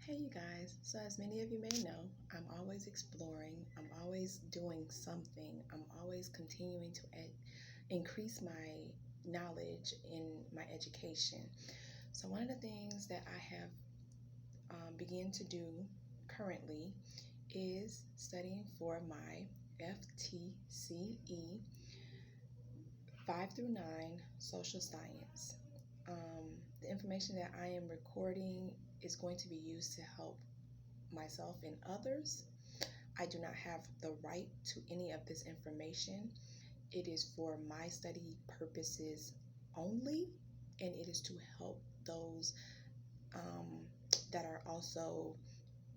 Hey you guys, so as many of you may know, I'm always exploring, I'm always doing something, I'm always continuing to increase my knowledge in my education. So one of the things that I have begun to do currently is studying for my FTCE 5 through 9 social science. The information that I am recording is going to be used to help myself and others. I do not have the right to any of this information. It is for my study purposes only, and it is to help those that are also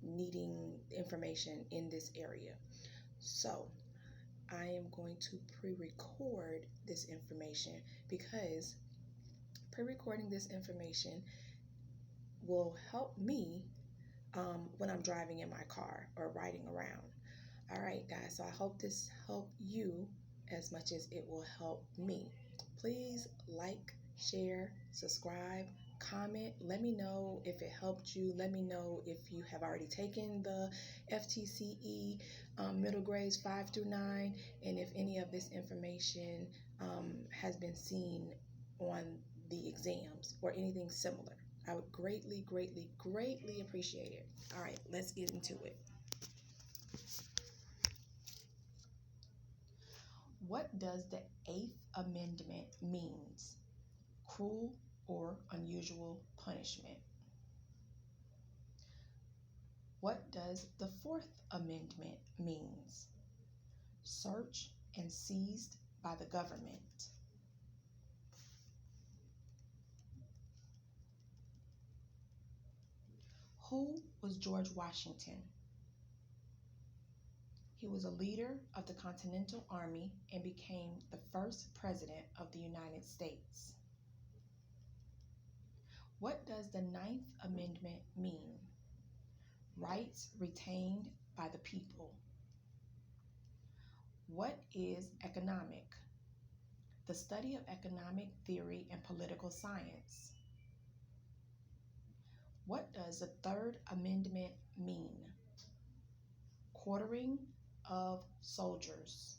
needing information in this area. So I am going to pre-record this information because pre-recording this information will help me when I'm driving in my car or riding around. All right, guys, so I hope this helped you as much as it will help me. Please like, share, subscribe, comment. Let me know if it helped you. Let me know if you have already taken the FTCE middle grades 5 through 9, and if any of this information has been seen on the exams or anything similar. I would greatly, greatly, greatly appreciate it. All right, let's get into it. What does the Eighth Amendment means? Cruel or unusual punishment. What does the Fourth Amendment means? Search and seized by the government. Who was George Washington? He was a leader of the Continental Army and became the first president of the United States. What does the Ninth Amendment mean? Rights retained by the people. What is economic? The study of economic theory and political science. What does the Third Amendment mean? Quartering of soldiers.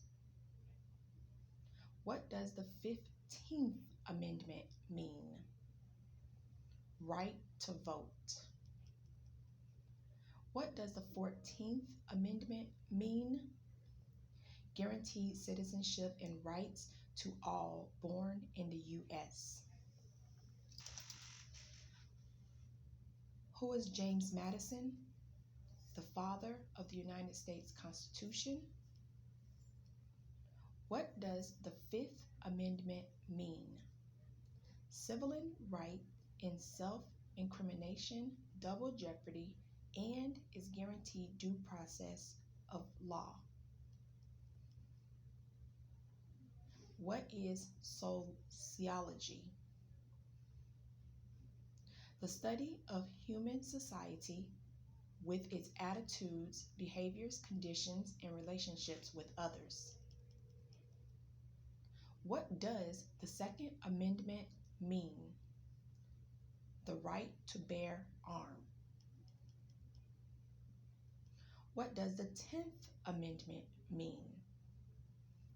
What does the 15th Amendment mean? Right to vote. What does the 14th Amendment mean? Guaranteed citizenship and rights to all born in the U.S. Who is James Madison? The father of the United States Constitution. What does the Fifth Amendment mean? Civil right in self-incrimination, double jeopardy, and is guaranteed due process of law. What is sociology? The study of human society with its attitudes, behaviors, conditions, and relationships with others. What does the Second Amendment mean? The right to bear arms. What does the 10th Amendment mean?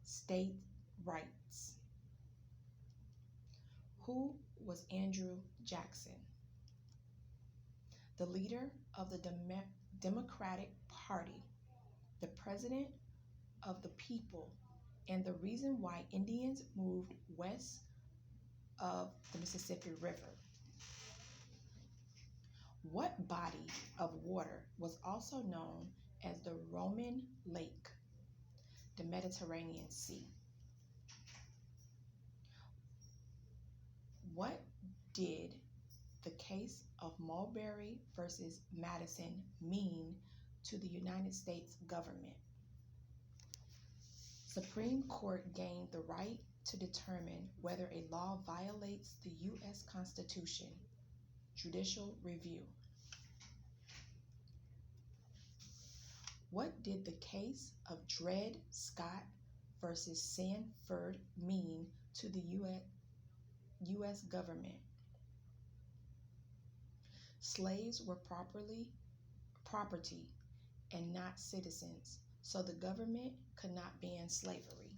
State rights. Who was Andrew Jackson? The leader of the Democratic Party, the president of the people, and the reason why Indians moved west of the Mississippi River. What body of water was also known as the Roman Lake? The Mediterranean Sea. What did the case of Marbury versus Madison mean to the United States government? Supreme Court gained the right to determine whether a law violates the U.S. Constitution. Judicial review. What did the case of Dred Scott versus Sanford mean to the U.S. government? Slaves were property and not citizens, so the government could not ban slavery.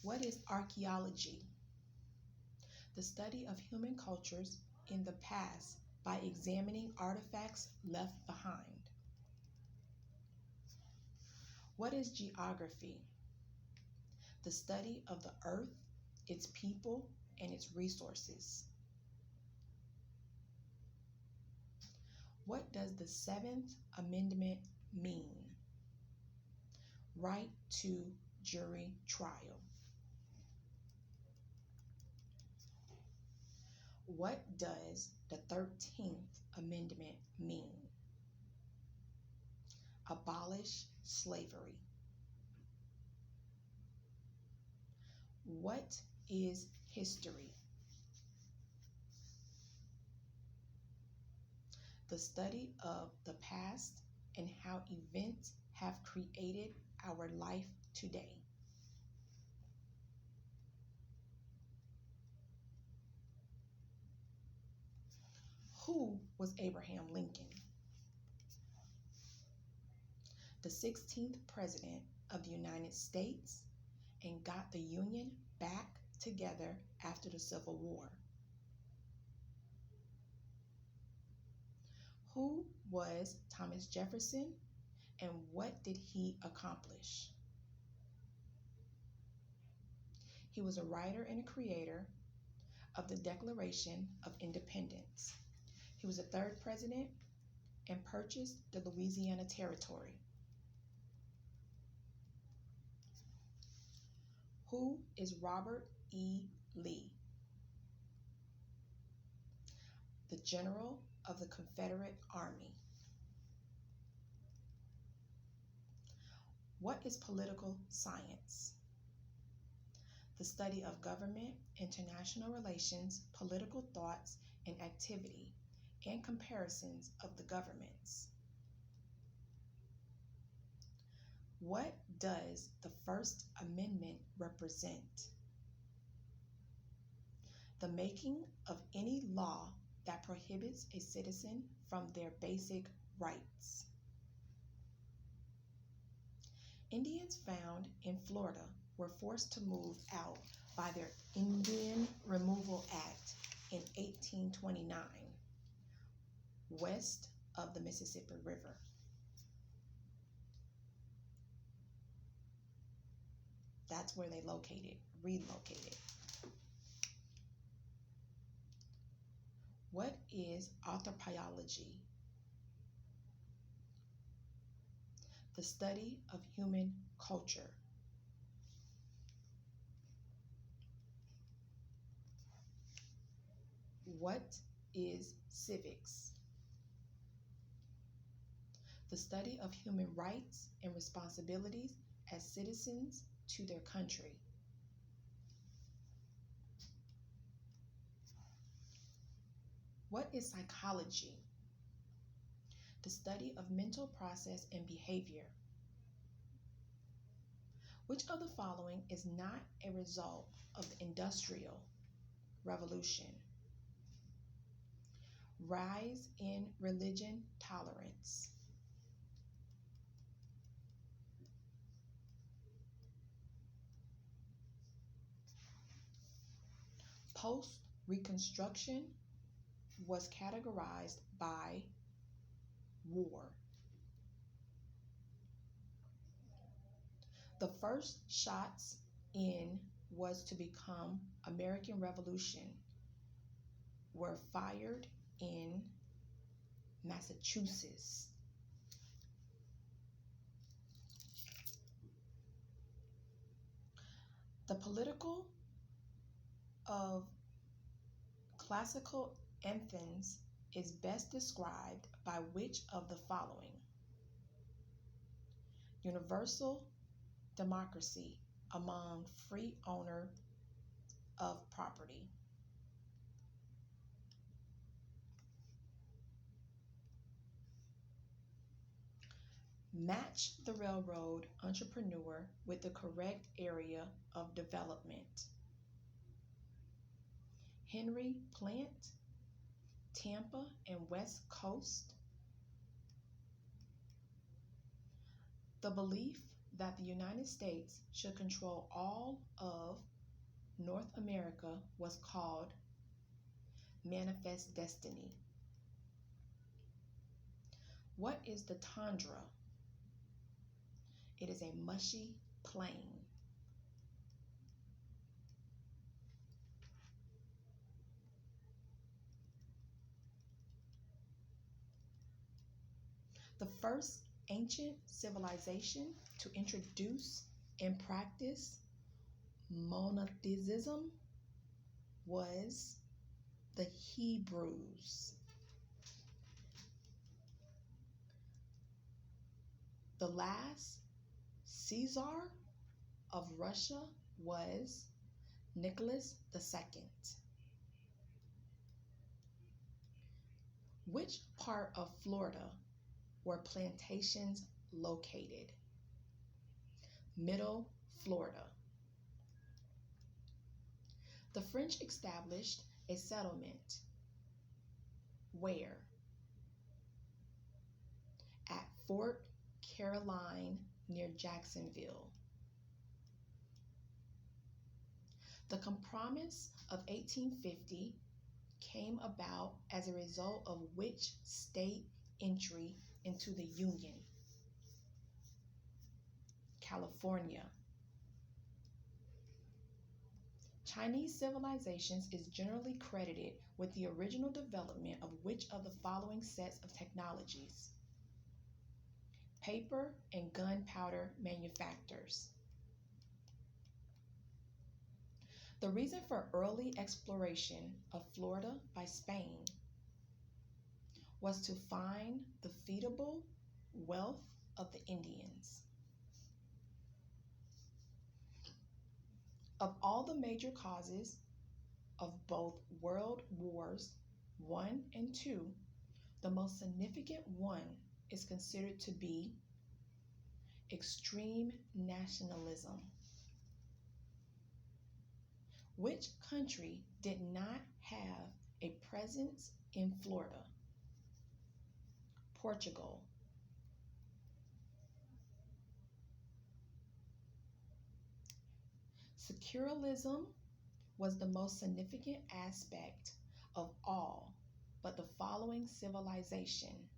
What is archaeology? The study of human cultures in the past by examining artifacts left behind. What is geography? The study of the earth, its people, and its resources. What does the Seventh Amendment mean? Right to jury trial. What does the 13th Amendment mean? Abolish slavery. What is history? The study of the past and how events have created our life today. Who was Abraham Lincoln? The 16th President of the United States, and got the Union back together after the Civil War. Who was Thomas Jefferson, and what did he accomplish? He was a writer and a creator of the Declaration of Independence. He was the third president and purchased the Louisiana Territory. Who is Robert E. Lee? The General of the Confederate Army. What is political science? The study of government, international relations, political thoughts, and activity, and comparisons of the governments. What does the First Amendment represent? The making of any law that prohibits a citizen from their basic rights. Indians found in Florida were forced to move out by their Indian Removal Act in 1829, west of the Mississippi River. That's where they relocated. What is anthropology? The study of human culture. What is civics? The study of human rights and responsibilities as citizens to their country. What is psychology? The study of mental process and behavior. Which of the following is not a result of the Industrial Revolution? Rise in religion tolerance. Post-Reconstruction was categorized by war. The first shots in was to become American Revolution were fired in Massachusetts. The political of classical anthems is best described by which of the following? Universal democracy among free owner of property. Match the railroad entrepreneur with the correct area of development. Henry Plant, Tampa and West Coast. The belief that the United States should control all of North America was called manifest destiny. What is the tundra? It is a mushy plain. The first ancient civilization to introduce and practice monotheism was the Hebrews. The last Caesar of Russia was Nicholas II. Which part of Florida were plantations located? Middle Florida. The French established a settlement where? At Fort Caroline near Jacksonville. The Compromise of 1850 came about as a result of which state entry into the Union? California. Chinese civilizations is generally credited with the original development of which of the following sets of technologies? Paper and gunpowder manufacturers. The reason for early exploration of Florida by Spain was to find the feedable wealth of the Indians. Of all the major causes of both World Wars I and II, the most significant one is considered to be extreme nationalism. Which country did not have a presence in Florida? Portugal. Secularism was the most significant aspect of all but the following civilization.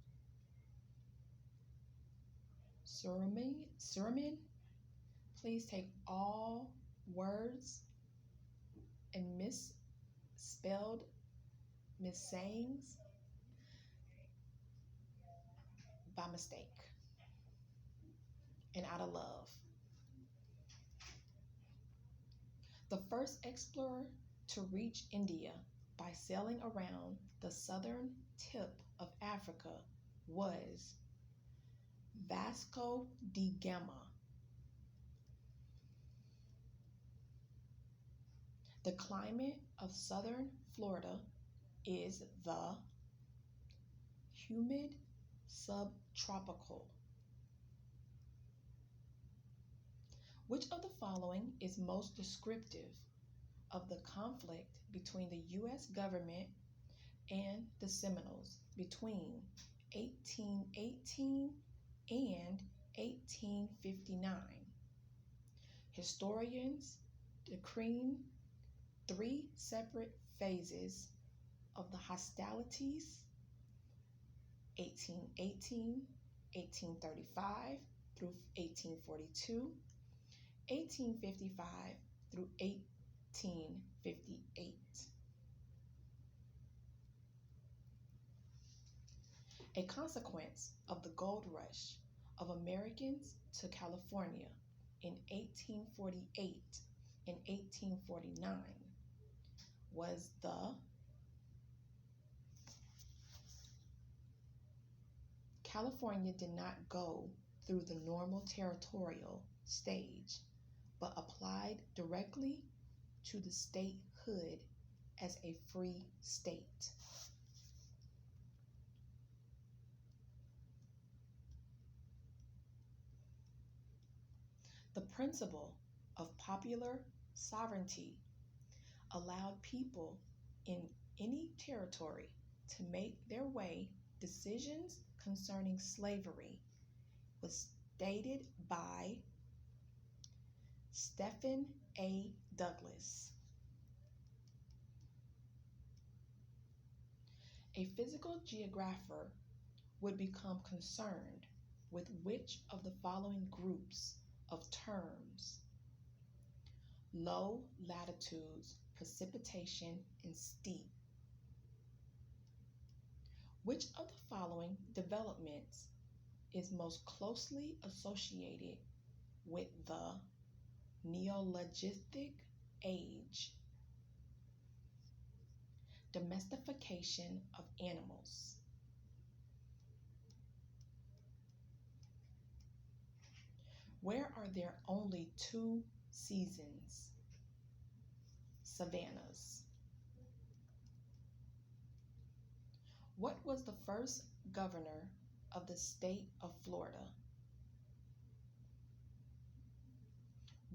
Sermon, please take all words and misspelled missayings by mistake and out of love. The first explorer to reach India by sailing around the southern tip of Africa was Vasco da Gama. The climate of southern Florida is the humid subtropical. Which of the following is most descriptive of the conflict between the U.S. government and the Seminoles between 1818 and 1859? Historians decree 3 separate phases of the hostilities: 1818, 1835 through 1842, 1855 through 1858. A consequence of the gold rush of Americans to California in 1848 and 1849 was the California did not go through the normal territorial stage, but applied directly to the statehood as a free state. The principle of popular sovereignty allowed people in any territory to make their way, decisions concerning slavery was stated by Stephen A. Douglas. A physical geographer would become concerned with which of the following groups of terms: low latitudes, precipitation, and steep. Which of the following developments is most closely associated with the Neolithic age? Domestication of animals. Where are there only two seasons? Savannas. What was the first governor of the state of Florida?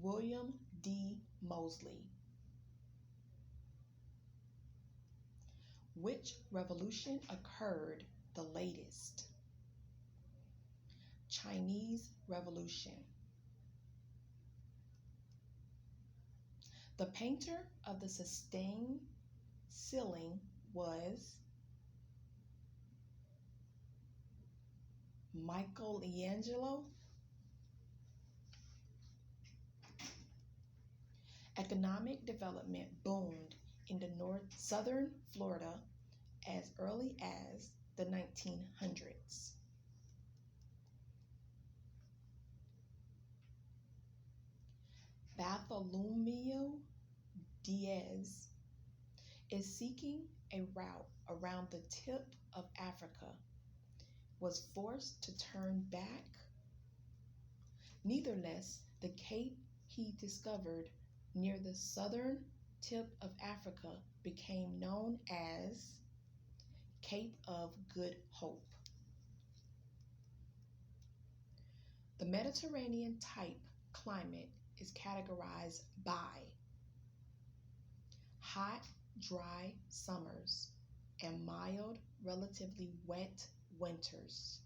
William D. Moseley. Which revolution occurred the latest? Chinese Revolution. The painter of the Sistine ceiling was Michelangelo. Economic development boomed in the southern Florida as early as the 1900s. Bartholomew Diaz is seeking a route around the tip of Africa, was forced to turn back. Nevertheless, the cape he discovered near the southern tip of Africa became known as Cape of Good Hope. The Mediterranean type climate is categorized by hot, dry summers and mild, relatively wet winters.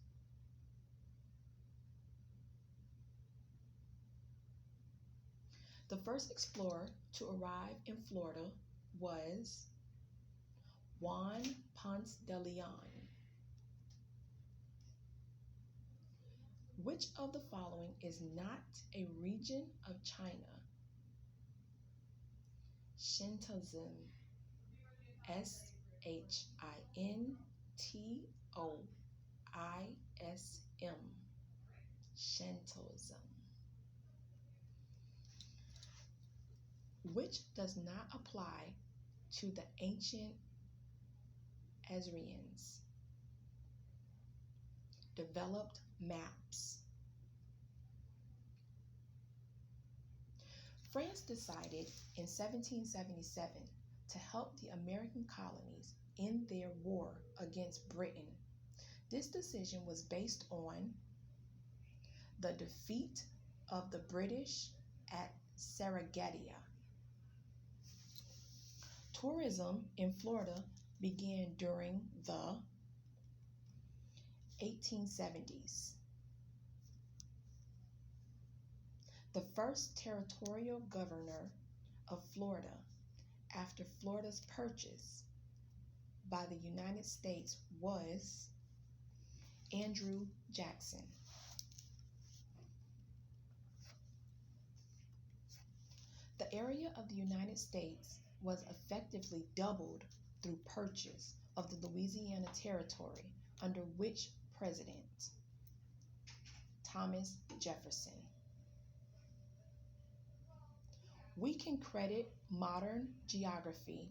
The first explorer to arrive in Florida was Juan Ponce de Leon. Which of the following is not a region of China? Shintoism. Shintoism. Shintoism. Which does not apply to the ancient Assyrians? Developed maps. France decided in 1777 to help the American colonies in their war against Britain. This decision was based on the defeat of the British at Saratoga. Tourism in Florida began during the 1870s. The first territorial governor of Florida after Florida's purchase by the United States was Andrew Jackson. The area of the United States was effectively doubled through purchase of the Louisiana Territory under which president? Thomas Jefferson. We can credit modern geography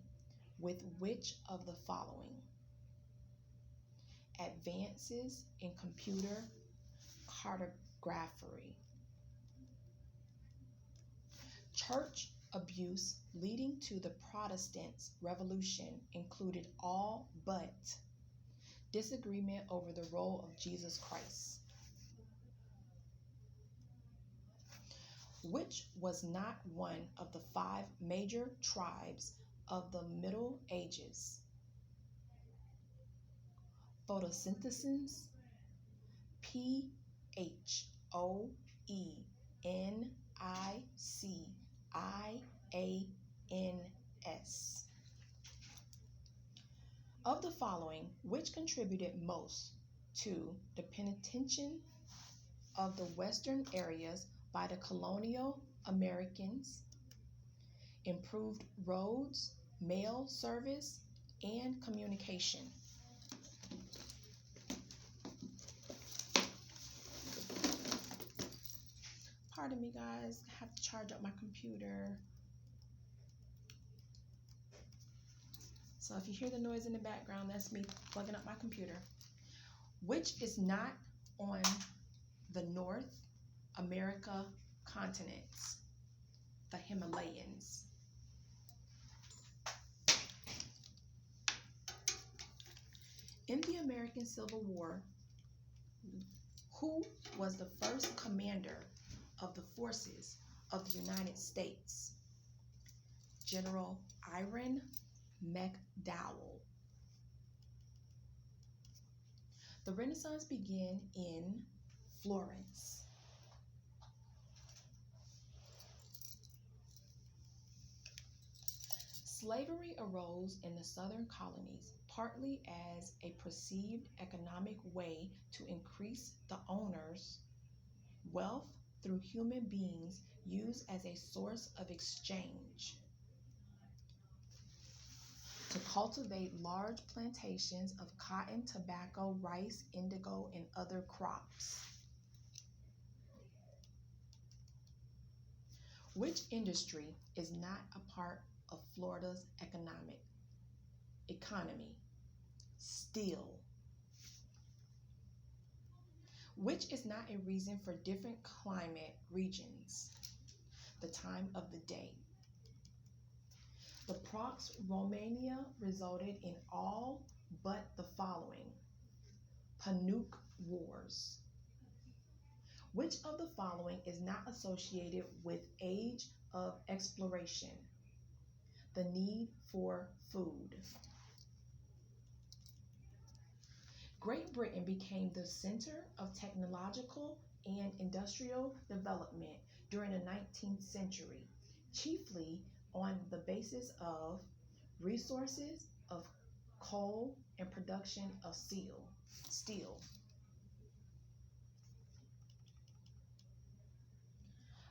with which of the following? Advances in computer cartography. Church abuse leading to the Protestant Revolution included all but disagreement over the role of Jesus Christ, which was not one of the 5 major tribes of the Middle Ages. Photosynthesis, PHOENICIANS. Of the following, which contributed most to the penetration of the western areas by the colonial Americans? Improved roads, mail service, and communication. Pardon me, guys, I have to charge up my computer. So if you hear the noise in the background, that's me plugging up my computer. Which is not on the North America continents? The Himalayas. In the American Civil War, who was the first commander of the forces of the United States? General Iron McDowell. The Renaissance began in Florence. Slavery arose in the southern colonies partly as a perceived economic way to increase the owner's wealth through human beings used as a source of exchange. To cultivate large plantations of cotton, tobacco, rice, indigo, and other crops. Which industry is not a part of Florida's economy? Steel. Which is not a reason for different climate regions? The time of the day. The Pax Romana resulted in all but the following: Punic Wars. Which of the following is not associated with age of exploration? The need for food. Great Britain became the center of technological and industrial development during the 19th century, chiefly on the basis of resources of coal and production of steel.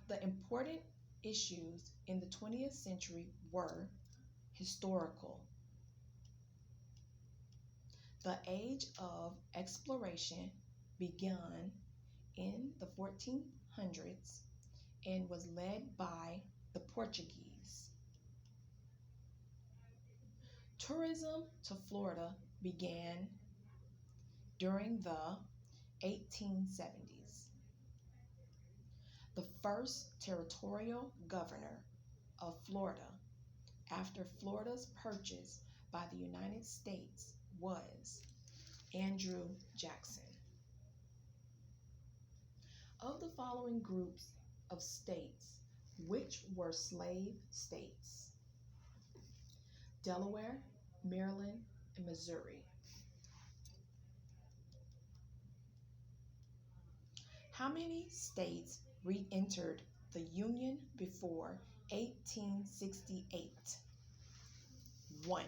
The important issues in the 20th century were historical. The age of exploration began in the 1400s and was led by the Portuguese. Tourism to Florida began during the 1870s. The first territorial governor of Florida after Florida's purchase by the United States was Andrew Jackson. Of the following groups of states, which were slave states? Delaware, Maryland, and Missouri. How many states re-entered the Union before 1868? 1.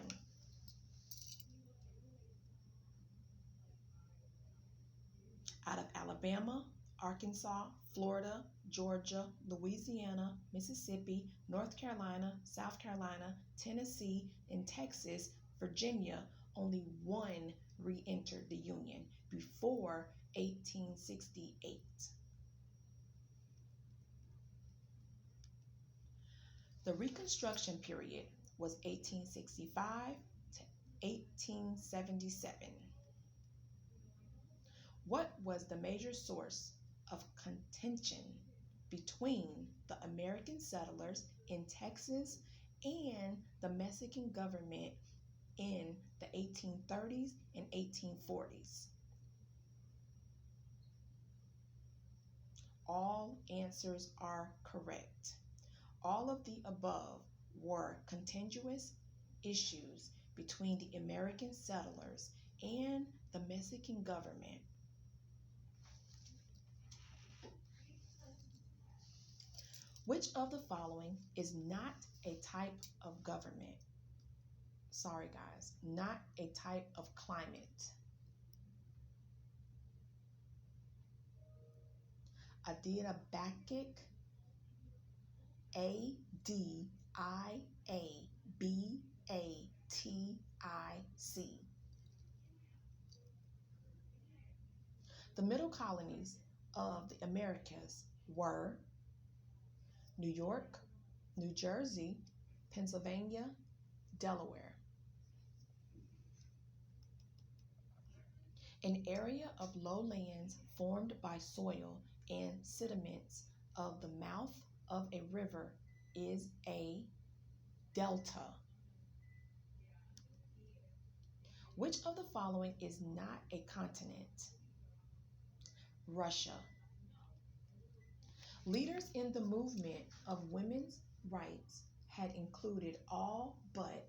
Out of Alabama, Arkansas, Florida, Georgia, Louisiana, Mississippi, North Carolina, South Carolina, Tennessee, and Texas, Virginia, only 1 re-entered the Union before 1868. The Reconstruction period was 1865 to 1877. What was the major source of contention between the American settlers in Texas and the Mexican government in the 1830s and 1840s? All answers are correct. All of the above were contentious issues between the American settlers and the Mexican government. Which of the following is not a type of government? Sorry, guys, not a type of climate. Adiabatic, Adiabatic. The middle colonies of the Americas were New York, New Jersey, Pennsylvania, Delaware. An area of lowlands formed by soil and sediments of the mouth of a river is a delta. Which of the following is not a continent? Russia. Leaders in the movement of women's rights had included all but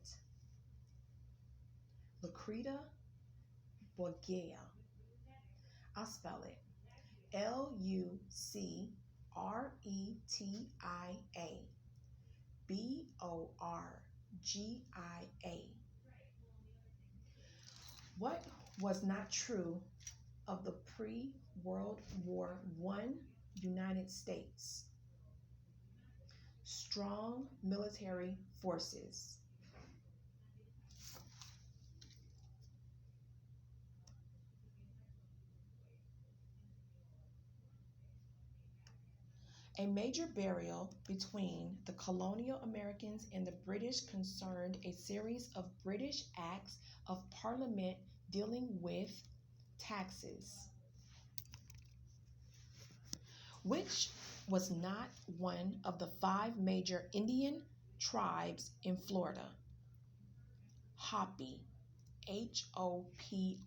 Lucretia Borgia. I'll spell it. Lucretia Borgia. What was not true of the pre-World War I United States? Strong military forces. A major burial between the colonial Americans and the British concerned a series of British acts of Parliament dealing with taxes, which was not one of the 5 major Indian tribes in Florida. Hopi, Hopi.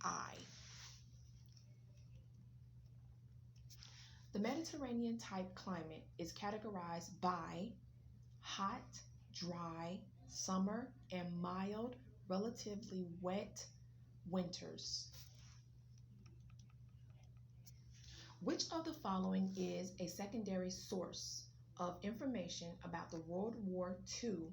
The Mediterranean type climate is categorized by hot, dry summer and mild, relatively wet winters. Which of the following is a secondary source of information about the World War II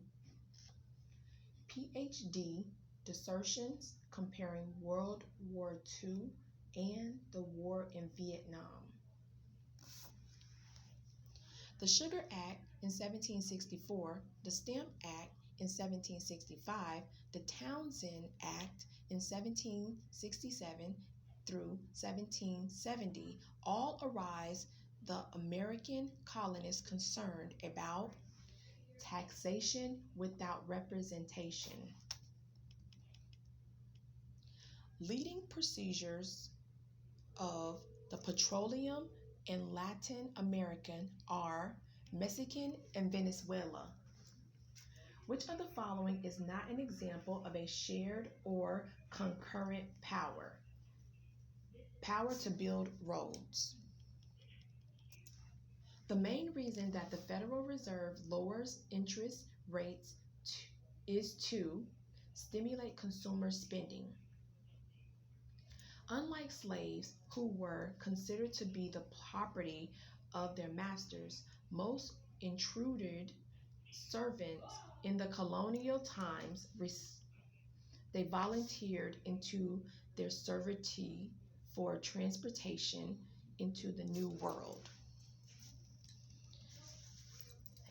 PhD dissertations comparing World War II and the war in Vietnam? The Sugar Act in 1764, the Stamp Act in 1765, the Townshend Act in 1767 through 1770 all arise the American colonists concerned about taxation without representation. Leading procedures of the petroleum in Latin America are Mexican and Venezuela. Which of the following is not an example of a shared or concurrent power? Power to build roads. The main reason that the Federal Reserve lowers interest rates is to stimulate consumer spending. Unlike slaves, who were considered to be the property of their masters, most indentured servants in the colonial times, they volunteered into their servitude for transportation into the New World.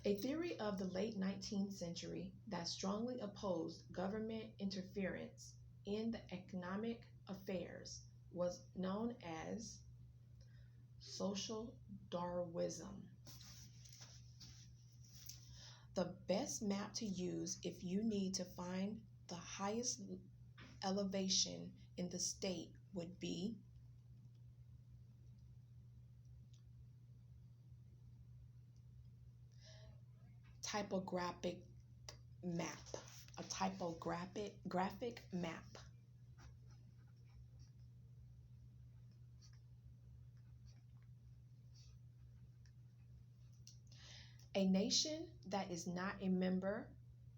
A theory of the late 19th century that strongly opposed government interference in the economic affairs was known as social Darwinism. The best map to use if you need to find the highest elevation in the state would be typographic map, a typographic map. A nation that is not a member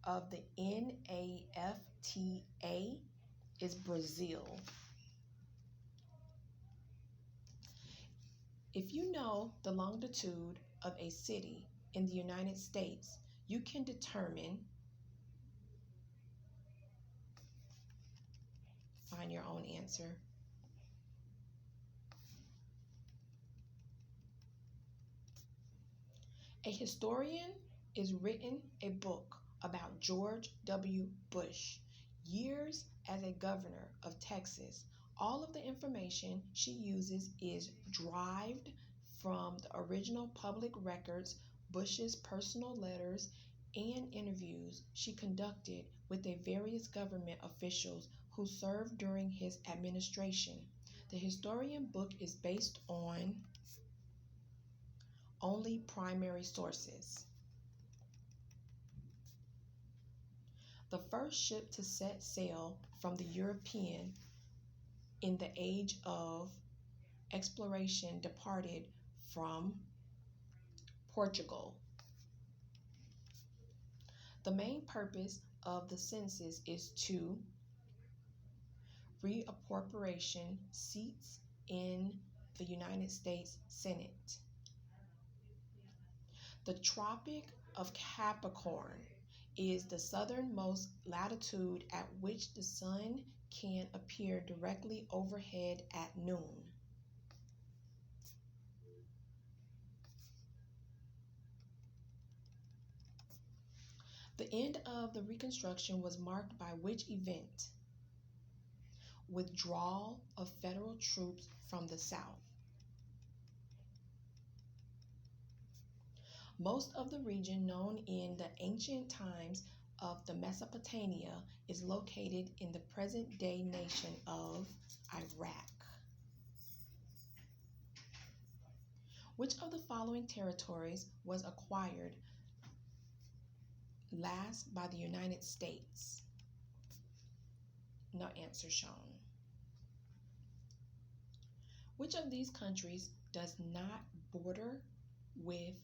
of the NAFTA is Brazil. If you know the longitude of a city in the United States, you can determine, find your own answer. A historian is written a book about George W. Bush, years as a governor of Texas. All of the information she uses is derived from the original public records, Bush's personal letters, and interviews she conducted with the various government officials who served during his administration. The historian book is based on only primary sources. The first ship to set sail from the European in the age of exploration departed from Portugal. The main purpose of the census is to reappropriation seats in the United States Senate. The Tropic of Capricorn is the southernmost latitude at which the sun can appear directly overhead at noon. The end of the Reconstruction was marked by which event? Withdrawal of federal troops from the South. Most of the region known in the ancient times of the Mesopotamia is located in the present-day nation of Iraq. Which of the following territories was acquired last by the United States? No answer shown. Which of these countries does not border with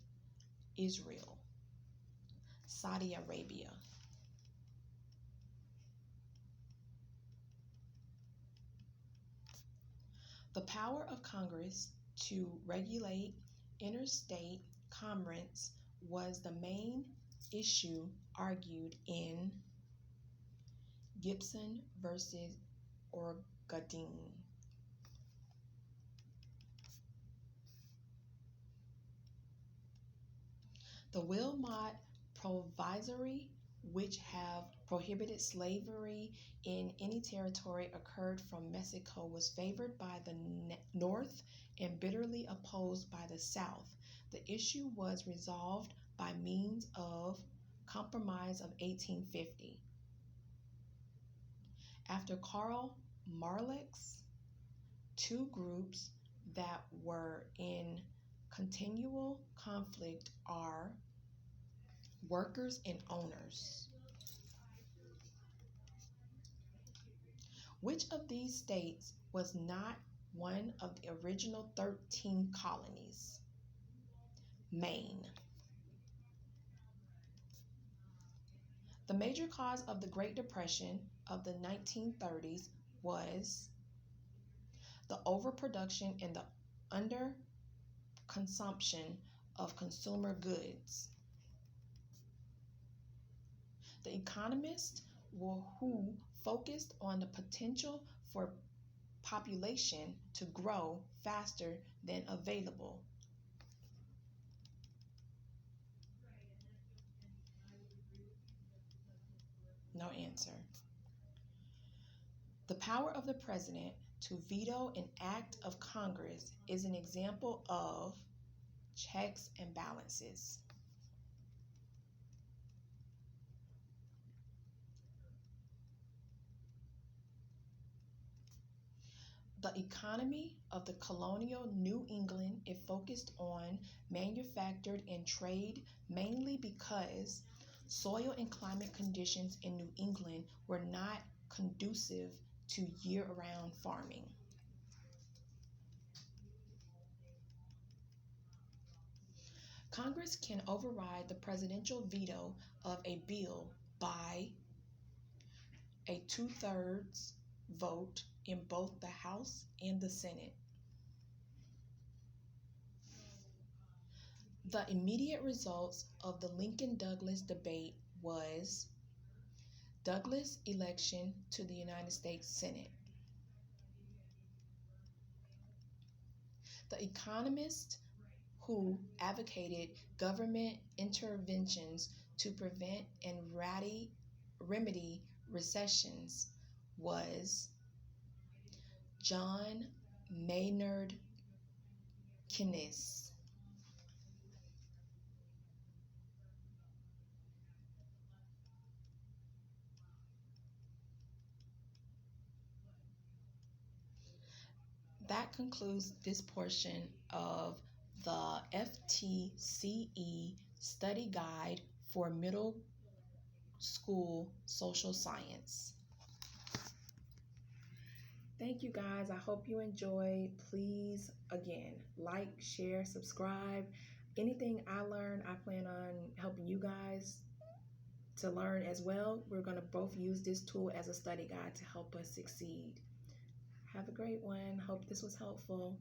Israel? Saudi Arabia. The power of Congress to regulate interstate commerce was the main issue argued in Gibson versus Orgadine. The Wilmot Provisory, which have prohibited slavery in any territory occurred from Mexico, was favored by the North and bitterly opposed by the South. The issue was resolved by means of Compromise of 1850. After Karl Marx, two groups that were in continual conflict are workers and owners. Which of these states was not one of the original 13 colonies? Maine. The major cause of the Great Depression of the 1930s was the overproduction and the underconsumption of consumer goods. The economists who focused on the potential for population to grow faster than available. No answer. The power of the president to veto an act of Congress is an example of checks and balances. The economy of the colonial New England is focused on manufactured and trade, mainly because soil and climate conditions in New England were not conducive to year-round farming. Congress can override the presidential veto of a bill by a 2/3 vote in both the House and the Senate. The immediate results of the Lincoln-Douglas debate was Douglas' election to the United States Senate. The economist who advocated government interventions to prevent and remedy recessions was John Maynard Keynes. That concludes this portion of the FTCE study guide for middle school social science. Thank you guys. I hope you enjoyed. Please, again, like, share, subscribe. Anything I learn, I plan on helping you guys to learn as well. We're going to both use this tool as a study guide to help us succeed. Have a great one. Hope this was helpful.